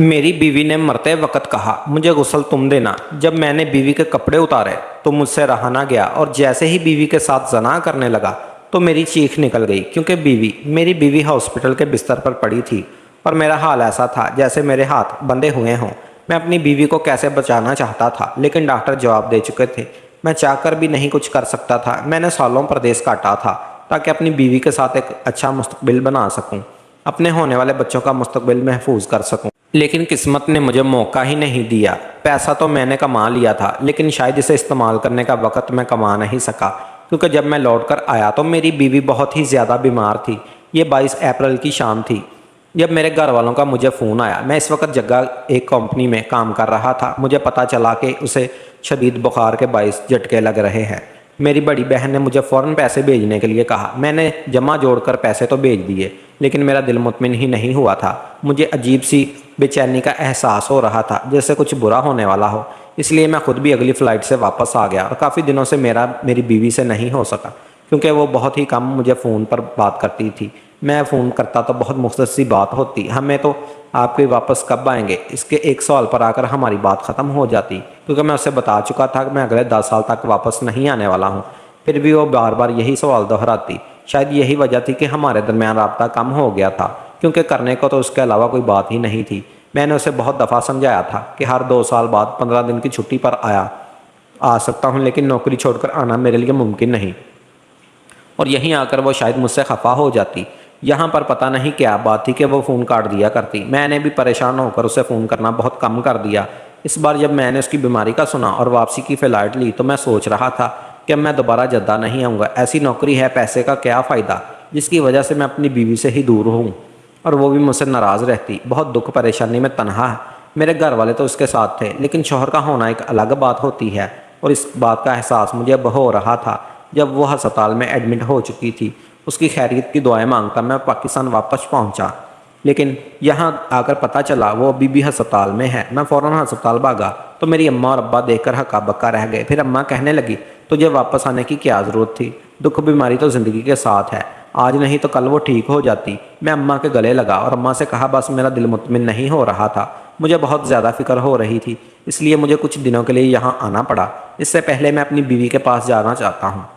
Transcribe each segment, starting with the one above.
मेरी बीवी ने मरते वक्त कहा, मुझे गुस्ल तुम देना। जब मैंने बीवी के कपड़े उतारे तो मुझसे रहा ना गया और जैसे ही बीवी के साथ जना करने लगा तो मेरी चीख निकल गई, क्योंकि मेरी बीवी हॉस्पिटल के बिस्तर पर पड़ी थी और मेरा हाल ऐसा था जैसे मेरे हाथ बंधे हुए हों। मैं अपनी बीवी को कैसे बचाना चाहता था, लेकिन डॉक्टर जवाब दे चुके थे। मैं चाहकर भी नहीं कुछ कर सकता था। मैंने सालों परदेश काटा था ताकि अपनी बीवी के साथ एक अच्छा मुस्तकबिल बना सकूं, अपने होने वाले बच्चों का मुस्तकबिल महफूज कर सकूं। लेकिन किस्मत ने मुझे मौका ही नहीं दिया। पैसा तो मैंने कमा लिया था, लेकिन शायद इसे इस्तेमाल करने का वक्त मैं कमा नहीं सका, क्योंकि जब मैं लौट कर आया तो मेरी बीवी बहुत ही ज़्यादा बीमार थी। ये 22 अप्रैल की शाम थी जब मेरे घर वालों का मुझे फ़ोन आया। मैं इस वक्त जगह एक कंपनी में काम कर रहा था। मुझे पता चला कि उसे शदीद बुखार के 22 झटके लग रहे हैं। मेरी बड़ी बहन ने मुझे फ़ौरन पैसे भेजने के लिए कहा। मैंने जमा जोड़कर पैसे तो भेज दिए, लेकिन मेरा दिल मुतमिन ही नहीं हुआ था। मुझे अजीब सी बेचैनी का एहसास हो रहा था, जैसे कुछ बुरा होने वाला हो। इसलिए मैं खुद भी अगली फ़्लाइट से वापस आ गया और काफ़ी दिनों से मेरी बीवी से नहीं हो सका, क्योंकि वो बहुत ही कम मुझे फ़ोन पर बात करती थी। मैं फ़ोन करता तो बहुत मुख्तसर सी बात होती, हमें तो आपके वापस कब आएंगे, इसके एक सवाल पर आकर हमारी बात ख़त्म हो जाती, क्योंकि मैं उसे बता चुका था कि मैं अगले 10 साल तक वापस नहीं आने वाला हूँ। फिर भी वो बार बार यही सवाल दोहराती। शायद यही वजह थी कि हमारे दरमियान राब्ता कम हो गया था, क्योंकि करने को तो उसके अलावा कोई बात ही नहीं थी। मैंने उसे बहुत दफ़ा समझाया था कि हर 2 साल बाद 15 दिन की छुट्टी पर आ सकता हूँ, लेकिन नौकरी छोड़कर आना मेरे लिए मुमकिन नहीं। और यहीं आकर वो शायद मुझसे खफा हो जाती। यहाँ पर पता नहीं क्या बात थी कि वो फ़ोन काट दिया करती। मैंने भी परेशान होकर उसे फ़ोन करना बहुत कम कर दिया। इस बार जब मैंने उसकी बीमारी का सुना और वापसी की फ़्लाइट ली तो मैं सोच रहा था कि मैं दोबारा जद्दा नहीं आऊँगा। ऐसी नौकरी है, पैसे का क्या फ़ायदा, जिसकी वजह से मैं अपनी बीवी से ही दूर हूँ और वो भी मुझसे नाराज़ रहती। बहुत दुख परेशानी में तनहा है। मेरे घर वाले तो उसके साथ थे, लेकिन शौहर का होना एक अलग बात होती है, और इस बात का एहसास मुझे अब हो रहा था जब वो अस्पताल में एडमिट हो चुकी थी। उसकी खैरियत की दुआएं मांगता मैं पाकिस्तान वापस पहुंचा, लेकिन यहाँ आकर पता चला वो अभी भी अस्पताल में है। मैं फ़ौरन अस्पताल भागा तो मेरी अम्मा और अब्बा देखकर हक्का बक्का रह गए। फिर अम्मा कहने लगी, तुझे वापस आने की क्या ज़रूरत थी, दुख बीमारी तो ज़िंदगी के साथ है, आज नहीं तो कल वो ठीक हो जाती। मैं अम्मा के गले लगा और अम्मा से कहा, बस मेरा दिल मुतमिन नहीं हो रहा था, मुझे बहुत ज़्यादा फ़िक्र हो रही थी, इसलिए मुझे कुछ दिनों के लिए यहाँ आना पड़ा। इससे पहले मैं अपनी बीवी के पास जाना चाहता हूँ।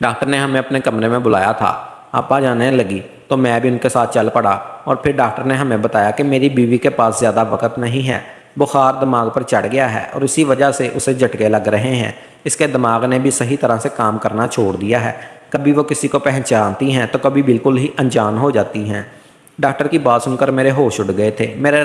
डॉक्टर ने हमें अपने कमरे में बुलाया था। आपा जाने लगी तो मैं भी उनके साथ चल पड़ा, और फिर डॉक्टर ने हमें बताया कि मेरी बीवी के पास ज़्यादा वक्त नहीं है, बुखार दिमाग पर चढ़ गया है और इसी वजह से उसे झटके लग रहे हैं। इसके दिमाग ने भी सही तरह से काम करना छोड़ दिया है। कभी वो किसी को पहचानती हैं तो कभी बिल्कुल ही अनजान हो जाती हैं। डॉक्टर की बात सुनकर मेरे होश उड़ गए थे। मेरे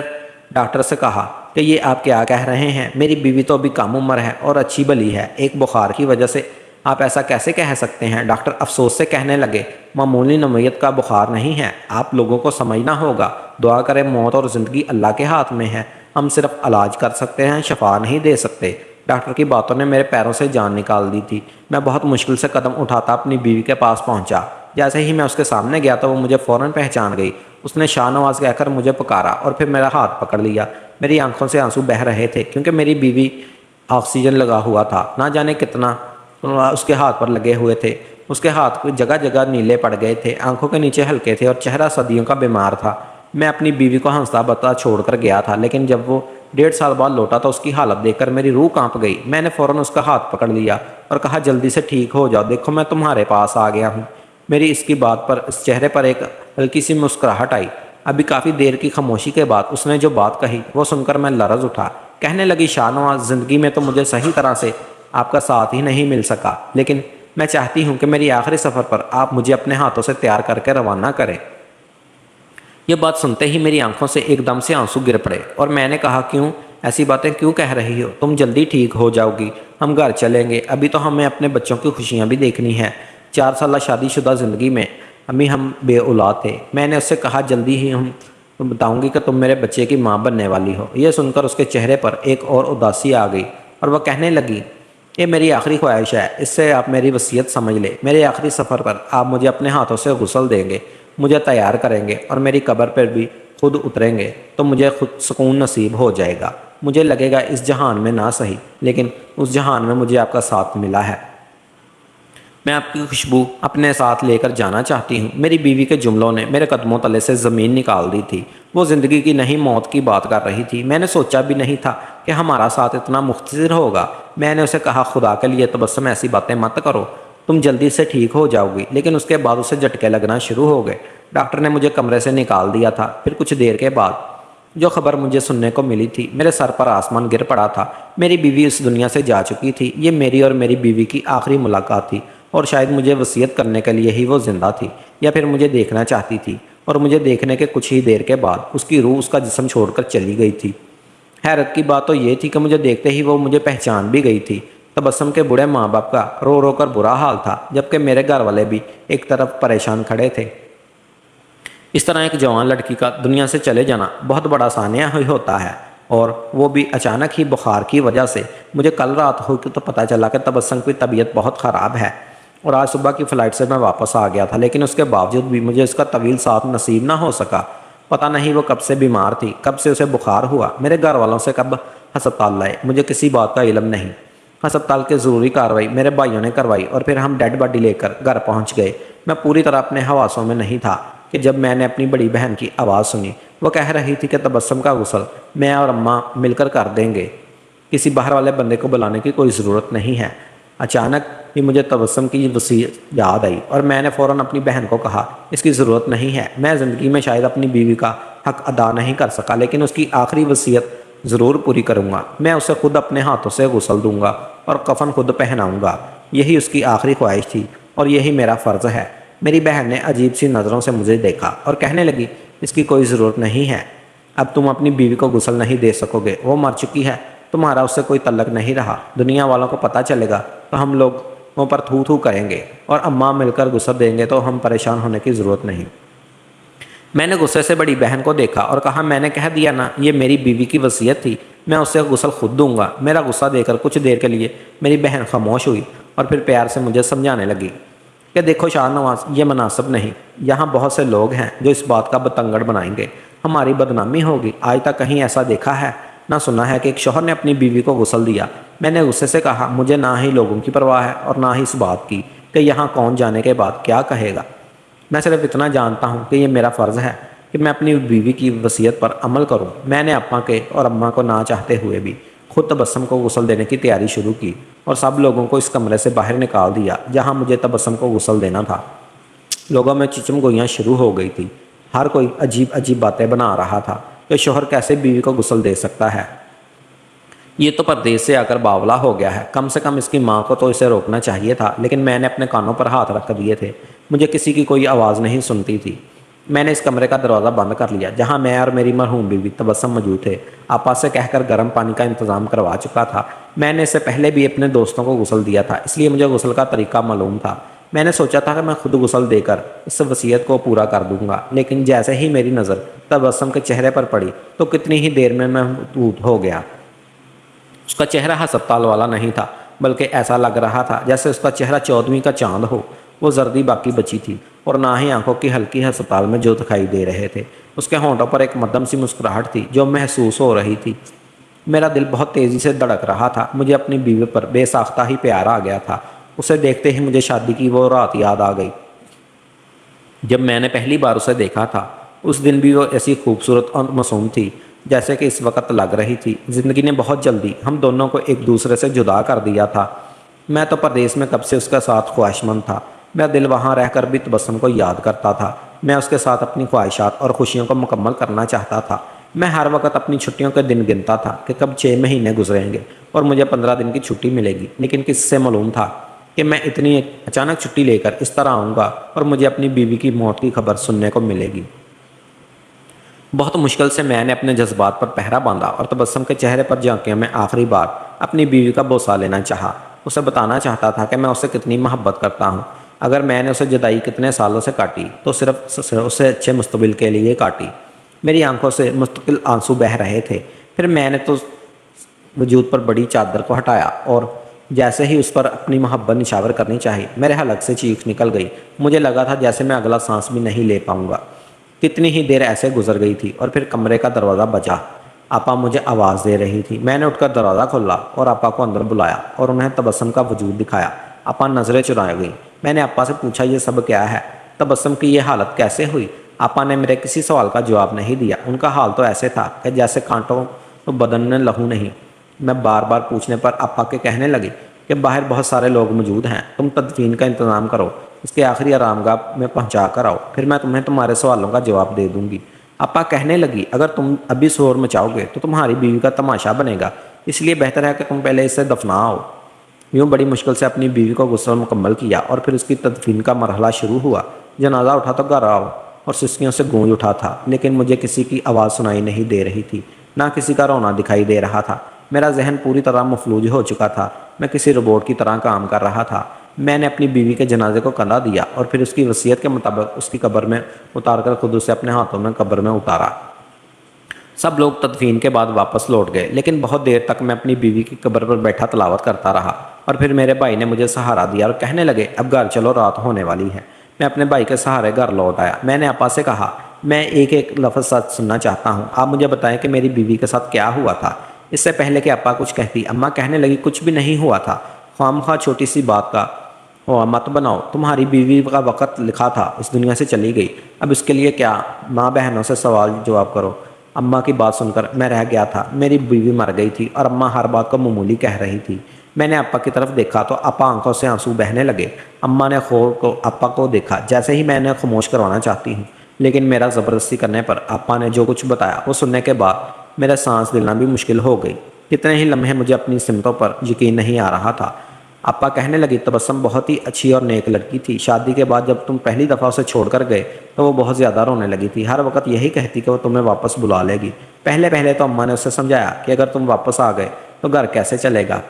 डॉक्टर से कहा कि ये आप क्या कह रहे हैं, मेरी बीवी तो अभी कम उम्र है और अच्छी भली है, एक बुखार की वजह से आप ऐसा कैसे कह सकते हैं। डॉक्टर अफसोस से कहने लगे, मामूली नौयत का बुखार नहीं है, आप लोगों को समझना होगा। दुआ करें, मौत और ज़िंदगी अल्लाह के हाथ में है, हम सिर्फ इलाज कर सकते हैं, शफा नहीं दे सकते। डॉक्टर की बातों ने मेरे पैरों से जान निकाल दी थी। मैं बहुत मुश्किल से कदम उठाता अपनी बीवी के पास पहुंचा। जैसे ही मैं उसके सामने गया तो वो मुझे फ़ौरन पहचान गई। उसने शाहनवाज कहकर मुझे पुकारा और फिर मेरा हाथ पकड़ लिया। मेरी आंखों से आंसू बह रहे थे, क्योंकि मेरी बीवी ऑक्सीजन लगा हुआ था। ना जाने कितना उसके हाथ पर लगे हुए थे। उसके हाथ जगह जगह नीले पड़ गए थे, आंखों के नीचे हल्के थे और चेहरा सदियों का बीमार था। मैं अपनी बीवी को हंसता बता छोड़कर गया था, लेकिन जब वो 1.5 साल बाद लौटा तो उसकी हालत देखकर मेरी रूह कांप गई। मैंने फ़ौरन उसका हाथ पकड़ लिया और कहा, जल्दी से ठीक हो जाओ, देखो मैं तुम्हारे पास आ गया हूँ। मेरी इसकी बात पर इस चेहरे पर एक हल्की सी मुस्कुराहट आई। अभी काफ़ी देर की खामोशी के बाद उसने जो बात कही वो सुनकर मैं लरज़ उठा। कहने लगी, शाहनवाज, ज़िंदगी में तो मुझे सही तरह से आपका साथ ही नहीं मिल सका, लेकिन मैं चाहती हूँ कि मेरी आखिरी सफ़र पर आप मुझे अपने हाथों से तैयार करके रवाना करें। यह बात सुनते ही मेरी आंखों से एकदम से आंसू गिर पड़े और मैंने कहा, क्यों, ऐसी बातें क्यों कह रही हो, तुम जल्दी ठीक हो जाओगी, हम घर चलेंगे, अभी तो हमें अपने बच्चों की खुशियाँ भी देखनी है। 4 साल शादीशुदा ज़िंदगी में अभी हम बे औलाद थे। मैंने उससे कहा, जल्दी ही हम बताऊँगी कि तुम मेरे बच्चे की माँ बनने वाली हो। यह सुनकर उसके चेहरे पर एक और उदासी आ गई और वह कहने लगी, ये मेरी आखिरी ख्वाहिश है, इससे आप मेरी वसीयत समझ ले। मेरे आखिरी सफ़र पर आप मुझे अपने हाथों से गुस्ल देंगे, मुझे तैयार करेंगे और मेरी कब्र पर भी खुद उतरेंगे तो मुझे खुद सुकून नसीब हो जाएगा। मुझे लगेगा इस जहान में ना सही, लेकिन उस जहान में मुझे आपका साथ मिला है। मैं आपकी खुशबू अपने साथ लेकर जाना चाहती हूँ। मेरी बीवी के जुमलों ने मेरे कदमों तले से ज़मीन निकाल दी थी। वो ज़िंदगी की नहीं मौत की बात कर रही थी। मैंने सोचा भी नहीं था कि हमारा साथ इतना मुख्तसर होगा। मैंने उसे कहा, खुदा के लिए तबस्सुम ऐसी बातें मत करो, तुम जल्दी से ठीक हो जाओगी। लेकिन उसके बाद उसे झटके लगना शुरू हो गए। डॉक्टर ने मुझे कमरे से निकाल दिया था। फिर कुछ देर के बाद जो खबर मुझे सुनने को मिली थी, मेरे सर पर आसमान गिर पड़ा था। मेरी बीवी इस दुनिया से जा चुकी थी। ये मेरी और मेरी बीवी की आखिरी मुलाकात थी, और शायद मुझे वसीयत करने के लिए ही वो जिंदा थी, या फिर मुझे देखना चाहती थी। और मुझे देखने के कुछ ही देर के बाद उसकी रूह उसका जिस्म छोड़कर चली गई थी। हैरत की बात तो ये थी कि मुझे देखते ही वो मुझे पहचान भी गई थी। तबस्सुम के बूढ़े माँ बाप का रो रो कर बुरा हाल था, जबकि मेरे घर वाले भी एक तरफ परेशान खड़े थे। इस तरह एक जवान लड़की का दुनिया से चले जाना बहुत बड़ा सानिया ही होता है, और वो भी अचानक ही बुखार की वजह से। मुझे कल रात हो तो पता चला कि तबस्सुम की तबीयत बहुत ख़राब है, और आज सुबह की फ़्लाइट से मैं वापस आ गया था। लेकिन उसके बावजूद भी मुझे उसका तवील साथ नसीब ना हो सका। पता नहीं वो कब से बीमार थी, कब से उसे बुखार हुआ, मेरे घर वालों से कब हस्पताल लाए, मुझे किसी बात का इल्म नहीं। हस्पताल की ज़रूरी कार्रवाई मेरे भाइयों ने करवाई, और फिर हम डेड बॉडी लेकर घर पहुंच गए। मैं पूरी तरह अपने हवासों में नहीं था कि जब मैंने अपनी बड़ी बहन की आवाज़ सुनी। वो कह रही थी कि तबस्सुम का गुस्ल मैं और अम्मा मिलकर कर देंगे, किसी बाहर वाले बंदे को बुलाने की कोई ज़रूरत नहीं है। अचानक ही मुझे तबस्सुम की वसीयत याद आई, और मैंने फ़ौरन अपनी बहन को कहा, इसकी ज़रूरत नहीं है। मैं ज़िंदगी में शायद अपनी बीवी का हक़ अदा नहीं कर सका, लेकिन उसकी आखिरी वसीयत ज़रूर पूरी करूँगा। मैं उसे खुद अपने हाथों से गुस्ल दूँगा और कफन खुद पहनाऊँगा। यही उसकी आखिरी ख्वाहिश थी, और यही मेरा फ़र्ज़ है। मेरी बहन ने अजीब सी नज़रों से मुझे देखा और कहने लगी, इसकी कोई ज़रूरत नहीं है। अब तुम अपनी बीवी को गुस्ल नहीं दे सकोगे, वो मर चुकी है, तुम्हारा उससे कोई तल्लक नहीं रहा। दुनिया वालों को पता चलेगा तो हम लोगों पर थू थू करेंगे, और अम्मा मिलकर गुस्ल देंगे तो हम परेशान होने की ज़रूरत नहीं। मैंने गुस्से से बड़ी बहन को देखा और कहा, मैंने कह दिया ना, ये मेरी बीवी की वसीयत थी, मैं उससे गुस्ल खुद दूंगा। मेरा गुस्सा देकर कुछ देर के लिए मेरी बहन खामोश हुई, और फिर प्यार से मुझे समझाने लगी कि देखो शाहनवाज, ये मुनासिब नहीं। यहाँ बहुत से लोग हैं जो इस बात का बतंगड़ बनाएंगे, हमारी बदनामी होगी। आज तक कहीं ऐसा देखा है ना सुना है कि एक शौहर ने अपनी बीवी को गुस्ल दिया। मैंने गुस्से से कहा, मुझे ना ही लोगों की परवाह है और ना ही इस बात की कि यहाँ कौन जाने के बाद क्या कहेगा। मैं सिर्फ इतना जानता हूँ कि ये मेरा फ़र्ज़ है कि मैं अपनी बीवी की वसीयत पर अमल करूँ। मैंने अप्पा के और अम्मा को ना चाहते हुए भी खुद तबस्सुम को गुस्ल देने की तैयारी शुरू की, और सब लोगों को इस कमरे से बाहर निकाल दिया जहाँ मुझे तबस्सुम को गुस्ल देना था। लोगों में चिचमगोइयाँ शुरू हो गई थी। हर कोई अजीब अजीब बातें बना रहा था कि शोहर कैसे बीवी को गुस्ल दे सकता है, ये तो परदेश से आकर बावला हो गया है, कम से कम इसकी माँ को तो इसे रोकना चाहिए था। लेकिन मैंने अपने कानों पर हाथ रख दिए थे, मुझे किसी की कोई आवाज़ नहीं सुनती थी। मैंने इस कमरे का दरवाज़ा बंद कर लिया जहाँ मैं और मेरी मरहूम बीवी तबस्सुम मौजूद थे। आपा से कहकर गर्म पानी का इंतज़ाम करवा चुका था। मैंने इससे पहले भी अपने दोस्तों को गुस्ल दिया था, इसलिए मुझे गुस्ल का तरीका मालूम था। मैंने सोचा था कि मैं खुद गुस्ल देकर इस वसीयत को पूरा कर दूंगा, लेकिन जैसे ही मेरी नज़र तबस्सुम के चेहरे पर पड़ी तो कितनी ही देर में मैं महसूस हो गया। उसका चेहरा हस्पताल वाला नहीं था, बल्कि ऐसा लग रहा था जैसे उसका चेहरा 14वीं का चांद हो। वो जर्दी बाकी बची थी, और ना ही आंखों की हल्की हस्पताल में जो दिखाई दे रहे थे। उसके होंठों पर एक मध्यम सी मुस्कुराहट थी जो महसूस हो रही थी। मेरा दिल बहुत तेज़ी से धड़क रहा था। मुझे अपनी बीवी पर बेसाख्ता ही प्यार आ गया था। उसे देखते ही मुझे शादी की वो रात याद आ गई जब मैंने पहली बार उसे देखा था। उस दिन भी वो ऐसी खूबसूरत और मासूम थी जैसे कि इस वक्त लग रही थी। ज़िंदगी ने बहुत जल्दी हम दोनों को एक दूसरे से जुदा कर दिया था। मैं तो परदेश में कब से उसके साथ ख्वाहिशमंद था। मेरा दिल वहाँ रहकर भी तबस्सुम को याद करता था। मैं उसके साथ अपनी ख्वाहिशात और खुशियों को मुकम्मल करना चाहता था। मैं हर वक्त अपनी छुट्टियों के दिन गिनता था कि कब 6 महीने गुजरेंगे और मुझे 15 दिन की छुट्टी मिलेगी। लेकिन किससे मालूम था कि मैं इतनी अचानक छुट्टी लेकर इस तरह आऊँगा और मुझे अपनी बीवी की मौत की खबर सुनने को मिलेगी। बहुत मुश्किल से मैंने अपने जज्बात पर पहरा बांधा और तबस्सुम के चेहरे पर झांक मैं आखिरी बार अपनी बीवी का बोसा लेना चाहा। उसे बताना चाहता था कि मैं उससे कितनी मोहब्बत करता हूँ। अगर मैंने उसे जुदाई कितने सालों से काटी तो सिर्फ उससे अच्छे मुस्तकबिल के लिए काटी। मेरी आंखों से मुस्तकिल आंसू बह रहे थे। फिर मैंने तो वजूद पर बड़ी चादर को हटाया और जैसे ही उस पर अपनी मोहब्बत निछावर करनी चाहिए, मेरे हलक से चीख निकल गई। मुझे लगा था जैसे मैं अगला सांस भी नहीं ले पाऊंगा। कितनी ही देर ऐसे गुजर गई थी और फिर कमरे का दरवाज़ा बजा। आपा मुझे आवाज़ दे रही थी। मैंने उठकर दरवाज़ा खोला और आपा को अंदर बुलाया और उन्हें तबस्सुम का वजूद दिखाया। अपा नज़रें चुरा गई। मैंने अपा से पूछा, ये सब क्या है? तबस्सुम की ये हालत कैसे हुई? आपा ने मेरे किसी सवाल का जवाब नहीं दिया। उनका हाल तो ऐसे था कि जैसे कांटों तो बदन में लहू नहीं। मैं बार बार पूछने पर आपा के कहने लगी कि बाहर बहुत सारे लोग मौजूद हैं, तुम तदफीन का इंतज़ाम करो, इसके आखिरी आरामगाह में पहुंचा कर आओ, फिर मैं तुम्हें तुम्हारे सवालों का जवाब दे दूंगी। आपा कहने लगी, अगर तुम अभी शोर मचाओगे तो तुम्हारी बीवी का तमाशा बनेगा, इसलिए बेहतर है कि तुम पहले इसे दफनाओ। यूँ बड़ी मुश्किल से अपनी बीवी को गुस्ल मुकम्मल किया और फिर उसकी तदफीन का मरहला शुरू हुआ। जनाजा उठा तो घर आओ और सिस्कियों से गूंज उठा था, लेकिन मुझे किसी की आवाज़ सुनाई नहीं दे रही थी, ना किसी का रोना दिखाई दे रहा था। मेरा जहन पूरी तरह मफलूज हो चुका था। मैं किसी रोबोट की तरह काम कर रहा था। मैंने अपनी बीवी के जनाजे को कंधा दिया और फिर उसकी वसीयत के मुताबिक उसकी कब्र में उतार कर खुद उसे अपने हाथों में कब्र में उतारा। सब लोग तदफीन के बाद वापस लौट गए, लेकिन बहुत देर तक मैं अपनी बीवी की कब्र पर बैठा तलावत करता रहा। और फिर मेरे भाई ने मुझे सहारा दिया और कहने लगे, अब घर चलो, रात होने वाली है। मैं अपने भाई के सहारे घर लौट आया। मैंने आपा से कहा, मैं एक एक लफ्ज़ सच सुनना चाहता हूँ, आप मुझे बताएं कि मेरी बीवी के साथ क्या हुआ था। इससे पहले कि आपा कुछ कहती, अम्मा कहने लगी, कुछ भी नहीं हुआ था, ख्वामखा छोटी सी बात का हो मत बनाओ, तुम्हारी बीवी का वक़्त लिखा था, इस दुनिया से चली गई, अब इसके लिए क्या माँ बहनों से सवाल जवाब करो। अम्मा की बात सुनकर मैं रह गया था। मेरी बीवी मर गई थी और अम्मा हर बात को मामूली कह रही थी। मैंने अप्पा की तरफ देखा तो अप्पा आंखों से आंसू बहने लगे। अम्मा ने खौर को अप्पा को देखा, जैसे ही मैंने खामोश करवाना चाहती हूँ, लेकिन मेरा ज़बरदस्ती करने पर अप्पा ने जो कुछ बताया वो सुनने के बाद मेरा सांस लेना भी मुश्किल हो गई। कितने ही लम्हे मुझे अपनी सिमतों पर यकीन नहीं आ रहा था। अप्पा कहने लगी, तबस्सुम बहुत ही अच्छी और नेक लड़की थी। शादी के बाद जब तुम पहली दफ़ा उसे छोड़ कर गए तो वो बहुत ज़्यादा रोने लगी थी। हर वक्त यही कहती कि वो तुम्हें वापस बुला लेगी। पहले पहले तो अम्मा ने उसे समझाया कि अगर तुम वापस आ गए तो घर कैसे चलेगा,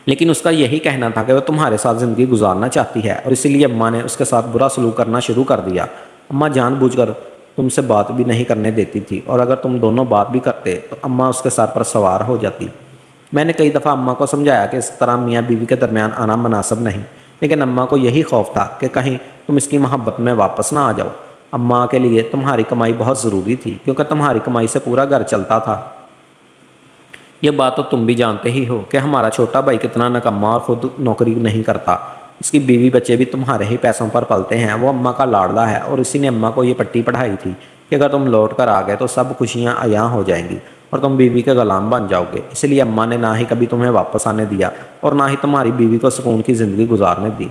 लेकिन उसका यही कहना था कि वह तुम्हारे साथ ज़िंदगी गुजारना चाहती है और इसीलिए अम्मा ने उसके साथ बुरा सलूक करना शुरू कर दिया। अम्मा जानबूझकर तुमसे बात भी नहीं करने देती थी और अगर तुम दोनों बात भी करते तो अम्मा उसके सर पर सवार हो जाती। मैंने कई दफ़ा अम्मा को समझाया कि इस तरह मियाँ बीवी के दरमियान आना मुनासिब नहीं, लेकिन अम्मा को यही खौफ था कि कहीं तुम इसकी मोहब्बत में वापस ना आ जाओ। अम्मा के लिए तुम्हारी कमाई बहुत ज़रूरी थी, क्योंकि तुम्हारी कमाई से पूरा घर चलता था। ये बात तो तुम भी जानते ही हो कि हमारा छोटा भाई कितना नकम्मा और खुद नौकरी नहीं करता। इसकी बीवी बच्चे भी तुम्हारे ही पैसों पर पलते हैं। वो अम्मा का लाडला है और इसी ने अम्मा को ये पट्टी पढ़ाई थी कि अगर तुम लौट कर आ गए तो सब खुशियाँ अयां हो जाएंगी और तुम बीवी के गुलाम बन जाओगे। इसलिए अम्मा ने ना ही कभी तुम्हें वापस आने दिया और ना ही तुम्हारी बीवी को सुकून की ज़िंदगी गुजारने दी,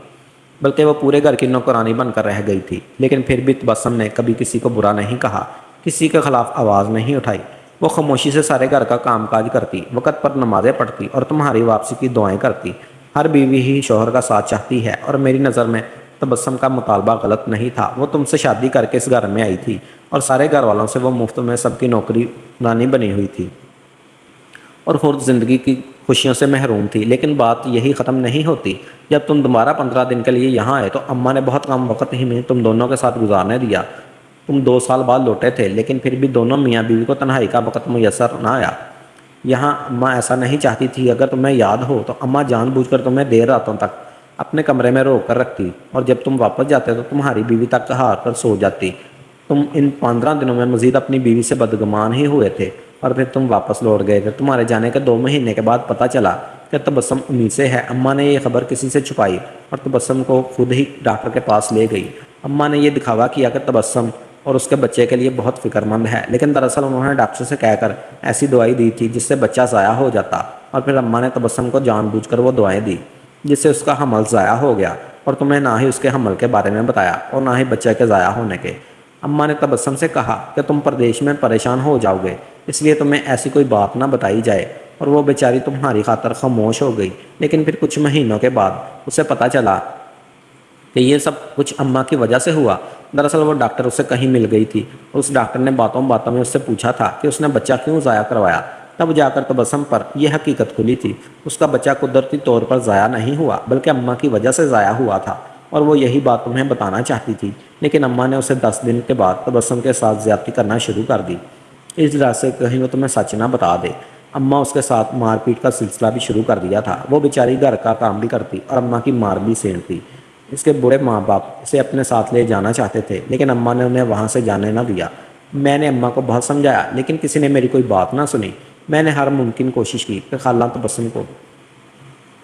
बल्कि वो पूरे घर की नौकरानी बनकर रह गई थी। लेकिन फिर भी तबस्सुम ने कभी किसी को बुरा नहीं कहा, किसी के खिलाफ आवाज़ नहीं उठाई। वो खामोशी से सारे घर का कामकाज करती, वक़्त पर नमाज़ें पढ़ती और तुम्हारी वापसी की दुआएं करती। हर बीवी ही शौहर का साथ चाहती है और मेरी नज़र में तबस्सुम का मुतालबा गलत नहीं था। वो तुमसे शादी करके इस घर में आई थी और सारे घर वालों से वो मुफ्त में सबकी नौकरी रानी बनी हुई थी और खुद ज़िंदगी की खुशियों से महरूम थी। लेकिन बात यही ख़त्म नहीं होती। जब तुम दोबारा 15 दिन के लिए यहाँ आए तो अम्मा ने बहुत कम वक्त ही में तुम दोनों के साथ गुजारने दिया। तुम 2 साल बाद लौटे थे, लेकिन फिर भी दोनों मियाँ बीवी को तन्हाई का वक्त मुयसर ना आया। यहाँ अम्मा ऐसा नहीं चाहती थी। अगर तुम्हें याद हो तो अम्मा जानबूझकर तुम्हें देर रातों तक अपने कमरे में रोक कर रखती और जब तुम वापस जाते तो तुम्हारी बीवी तक हार कर सो जाती। तुम इन 15 दिनों में मज़ीद अपनी बीवी से बदगुमान ही हुए थे और फिर तुम वापस लौट गए थे। तुम्हारे जाने के 2 महीने के बाद पता चला कि तबस्सुम उन्हीं से है। अम्मा ने यह खबर किसी से छुपाई और तबस्सुम को खुद ही डॉक्टर के पास ले गई। अम्मा ने यह दिखावा किया कि तबस्सुम और उसके बच्चे के लिए बहुत फ़िक्रमंद है, लेकिन दरअसल उन्होंने डॉक्टर से कहकर ऐसी दवाई दी थी जिससे बच्चा ज़ाया हो जाता और फिर अम्मा ने तबस्सुम को जानबूझकर वो दवाएं दी जिससे उसका हमल ज़ाया हो गया और तुम्हें ना ही उसके हमल के बारे में बताया और ना ही बच्चे के ज़ाया होने के। अम्मा ने तबस्सुम से कहा कि तुम परदेश में परेशान हो जाओगे, इसलिए तुम्हें ऐसी कोई बात ना बताई जाए और वो बेचारी तुम्हारी खातर खामोश हो गई। लेकिन फिर कुछ महीनों के बाद उसे पता चला कि ये सब कुछ अम्मा की वजह से हुआ। दरअसल वो डॉक्टर उससे कहीं मिल गई थी। उस डॉक्टर ने बातों बातों में उससे पूछा था कि उसने बच्चा क्यों ज़ाया करवाया। तब जाकर तबस्सुम पर यह हकीकत खुली थी। उसका बच्चा कुदरती तौर पर ज़ाया नहीं हुआ, बल्कि अम्मा की वजह से ज़ाया हुआ था और वो यही बात तुम्हें बताना चाहती थी। लेकिन अम्मा ने उसे 10 दिन के बाद तबस्सुम के साथ ज़्यादती करना शुरू कर दी, इस वजह से कहीं वो तुम्हें सच ना बता दे। अम्मा उसके साथ मारपीट का सिलसिला भी शुरू कर दिया था। वो बेचारी घर का काम भी करती और अम्मा की मार भी सेंधती। इसके बुरे माँ बाप इसे अपने साथ ले जाना चाहते थे, लेकिन अम्मा ने उन्हें वहाँ से जाने ना दिया। मैंने अम्मा को बहुत समझाया, लेकिन किसी ने मेरी कोई बात ना सुनी। मैंने हर मुमकिन कोशिश की कि खाला तबस्सुम को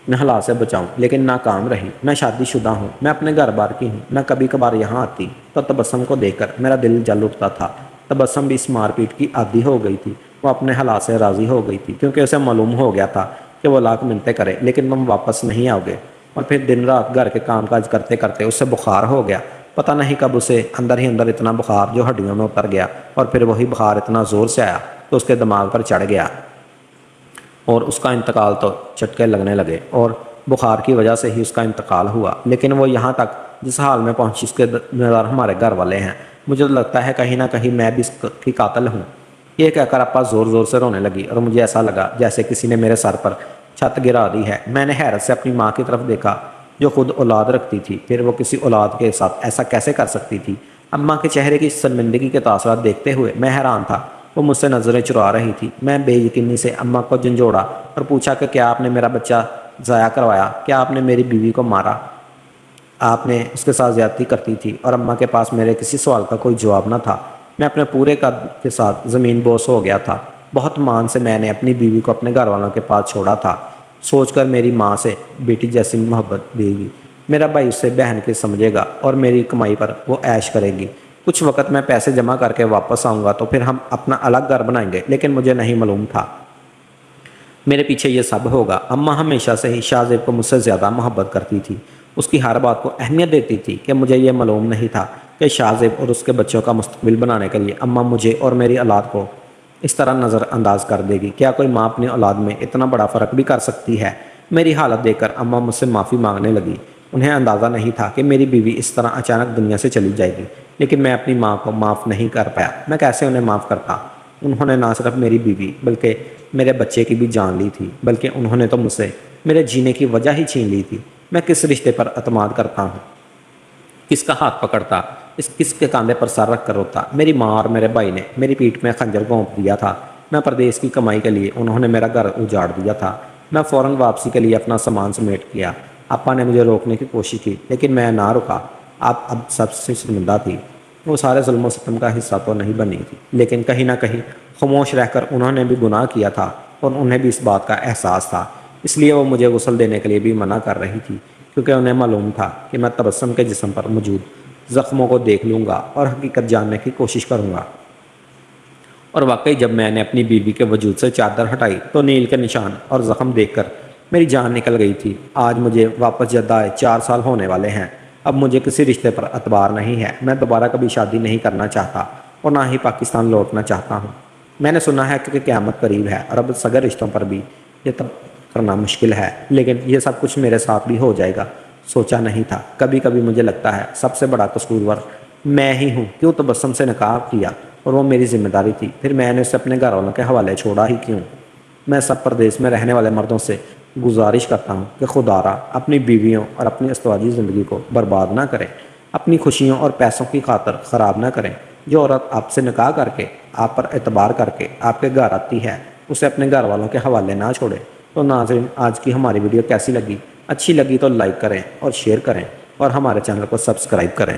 میں حالات سے بچاؤں لیکن ناکام رہی۔ میں شادی شدہ ہوں، میں اپنے گھر بار کی ہوں، میں کبھی کبھار یہاں آتی تو تبسم کو دیکھ کر میرا دل جل اٹھتا تھا۔ تبسم بھی اس مار پیٹ کی عادی ہو گئی تھی، وہ اپنے حالات سے راضی ہو گئی تھی کیونکہ اسے معلوم ہو گیا تھا کہ وہ لاکھ منتیں کرے لیکن تم واپس نہیں آؤ گے۔ اور پھر دن رات گھر کے کام کاج کرتے کرتے اسے بخار ہو گیا، پتہ نہیں کب اسے اندر ہی اندر اتنا بخار جو ہڈیوں میں اتر گیا، اور پھر وہی بخار اتنا زور سے آیا کہ اس کے دماغ پر چڑھ گیا اور اس کا انتقال تو چٹکے لگنے لگے، اور بخار کی وجہ سے ہی اس کا انتقال ہوا۔ لیکن وہ یہاں تک جس حال میں پہنچی اس کے ذمہ دار ہمارے گھر والے ہیں۔ مجھے لگتا ہے کہیں نہ کہیں میں بھی اس کی قاتل ہوں۔ یہ کہہ کر اپا زور زور سے رونے لگی اور مجھے ایسا لگا جیسے کسی نے میرے سر پر چھت گرا دی ہے۔ میں نے حیرت سے اپنی ماں کی طرف دیکھا جو خود اولاد رکھتی تھی، پھر وہ کسی اولاد کے ساتھ ایسا کیسے کر سکتی تھی؟ اماں کے چہرے کی شرمندگی کے تاثرات دیکھتے ہوئے میں حیران تھا۔ وہ مجھ سے نظریں چرا رہی تھی۔ میں بے یقینی سے اماں کو جھنجھوڑا اور پوچھا کہ کیا آپ نے میرا بچہ ضائع کروایا؟ کیا آپ نے میری بیوی کو مارا؟ آپ نے اس کے ساتھ زیادتی کرتی تھی؟ اور اماں کے پاس میرے کسی سوال کا کوئی جواب نہ تھا۔ میں اپنے پورے قد کے ساتھ زمین بوس ہو گیا تھا۔ بہت مان سے میں نے اپنی بیوی کو اپنے گھر والوں کے پاس چھوڑا تھا، سوچ کر میری ماں سے بیٹی جیسی محبت دے گی، میرا بھائی اسے بہن کے سمجھے گا اور میری کمائی پر وہ عیش کرے گی۔ کچھ وقت میں پیسے جمع کر کے واپس آؤں گا تو پھر ہم اپنا الگ گھر بنائیں گے، لیکن مجھے نہیں معلوم تھا میرے پیچھے یہ سب ہوگا۔ اماں ہمیشہ سے ہی شاہ زیب کو مجھ سے زیادہ محبت کرتی تھی، اس کی ہر بات کو اہمیت دیتی تھی کہ مجھے یہ معلوم نہیں تھا کہ شاہ زیب اور اس کے بچوں کا مستقبل بنانے کے لیے اماں مجھے اور میری اولاد کو اس طرح نظر انداز کر دے گی۔ کیا کوئی ماں اپنی اولاد میں اتنا بڑا فرق بھی کر سکتی ہے؟ میری حالت دیکھ کر اماں مجھ سے معافی مانگنے لگی۔ انہیں اندازہ نہیں تھا کہ میری بیوی اس طرح اچانک دنیا سے چلی جائے گی، لیکن میں اپنی ماں کو معاف نہیں کر پایا۔ میں کیسے انہیں معاف کرتا؟ انہوں نے نہ صرف میری بیوی بلکہ میرے بچے کی بھی جان لی تھی، بلکہ انہوں نے تو مجھ سے میرے جینے کی وجہ ہی چھین لی تھی۔ میں کس رشتے پر اعتماد کرتا ہوں؟ کس کا ہاتھ پکڑتا؟ کس کے کاندھے پر سر رکھ کر روتا؟ میری ماں اور میرے بھائی نے میری پیٹھ میں خنجر گھونپ دیا تھا۔ میں پردیس کی کمائی کے لیے انہوں نے میرا گھر اجاڑ دیا تھا۔ میں فوراً واپسی کے لیے اپنا سامان سمیٹ کیا۔ آپا نے مجھے روکنے کی کوشش کی لیکن میں نہ رکا۔ آپ اب سب سے شرمندہ تھی۔ وہ سارے ظلم و ستم کا حصہ تو نہیں بنی تھی، لیکن کہیں نہ کہیں خاموش رہ کر انہوں نے بھی گناہ کیا تھا اور انہیں بھی اس بات کا احساس تھا۔ اس لیے وہ مجھے غسل دینے کے لیے بھی منع کر رہی تھی کیونکہ انہیں معلوم تھا کہ میں تبسم کے جسم پر موجود زخموں کو دیکھ لوں گا اور حقیقت جاننے کی کوشش کروں گا۔ اور واقعی جب میں نے اپنی بیوی کے وجود سے چادر ہٹائی تو نیل کے نشان اور زخم دیکھ کر میری جان نکل گئی تھی۔ آج مجھے واپس جدہ آئے 4 سال ہونے والے ہیں۔ اب مجھے کسی رشتے پر اعتبار نہیں ہے۔ میں دوبارہ کبھی شادی نہیں کرنا چاہتا اور نہ ہی پاکستان لوٹنا چاہتا ہوں۔ میں نے سنا ہے کہ قیامت قریب ہے اور اب صغیر رشتوں پر بھی یہ تب کرنا مشکل ہے، لیکن یہ سب کچھ میرے ساتھ بھی ہو جائے گا۔ سوچا نہیں تھا۔ کبھی کبھی مجھے لگتا ہے سب سے بڑا قصوروار میں ہی ہوں۔ کیوں تبسم سے نکاح کیا اور وہ میری ذمہ داری تھی، پھر میں نے اسے اپنے گھر والوں کے حوالے چھوڑا ہی کیوں؟ میں سب پردیس میں رہنے والے مردوں سے گزارش کرتا ہوں کہ خدا را اپنی بیویوں اور اپنی ازدواجی زندگی کو برباد نہ کریں، اپنی خوشیوں اور پیسوں کی خاطر خراب نہ کریں۔ جو عورت آپ سے نکاح کر کے آپ پر اعتبار کر کے آپ کے گھر آتی ہے اسے اپنے گھر والوں کے حوالے نہ چھوڑے۔ تو ناظرین، آج کی ہماری ویڈیو کیسی لگی؟ اچھی لگی تو لائک کریں اور شیئر کریں اور ہمارے چینل کو سبسکرائب کریں۔